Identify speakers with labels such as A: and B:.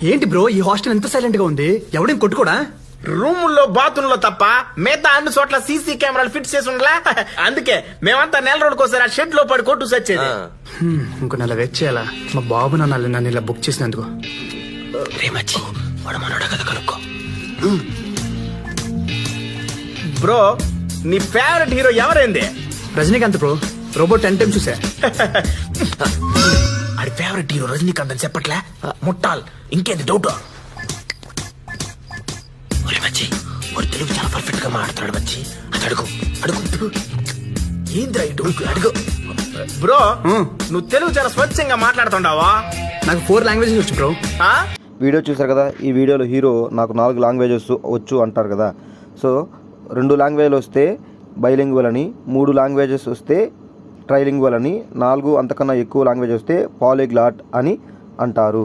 A: ఏంటి బ్రో ఈ హాస్టల్ ఎంత సైలెంట్ గా ఉంది? ఎవడేం కొట్టుకోడా?
B: రూముల్లో బాత్రూంలో తప్ప మిగతా అన్ని చోట్ల సీసీ కెమెరాలు ఫిట్ చేసి ఉండలా. అందుకే మేమంతా నెల రోజులకోసారి ఆ షెడ్ లో పడి కొట్టు సచ్చేది.
A: ఇంకో నెల వెయిట్ చేయాలా? మా బాబు నన్ను ఇలా బుక్ చేసినందుకు.
B: బ్రో నీ ఫేవరెట్ హీరో ఎవరైంది?
A: రజనీకాంత్ బ్రో. రోబో 10 times చూసా.
B: ఆడి ఫేవరెట్ హీరో రజనీకాంత్ అని చెప్పట్లే ముట్టాల్. ఇంకేంది డౌట్? మచ్చి వాడు తెలుగు చాలా పర్ఫెక్ట్ గా మాట్లాడు. మచ్చి అది అడుగు అడుగు. ఏంద్రా ఈ డౌట్? అడుగు బ్రో. నువ్వు తెలుగు చాలా స్వచ్ఛంగా మాట్లాడుతుండావా?
A: నాకు 4 languages వచ్చు బ్రో.
C: వీడియో చూసారు కదా. ఈ వీడియోలో హీరో నాకు 4 లాంగ్వేజెస్ వచ్చు అంటారు కదా. సో 2 లాంగ్వేజ్లు వస్తే బైలింగ్వల్ అని, 3 లాంగ్వేజెస్ వస్తే ట్రైలింగ్వల్ అని, 4 అంతకన్నా ఎక్కువ లాంగ్వేజ్ వస్తే పాలిగ్లాట్ అని అంటారు.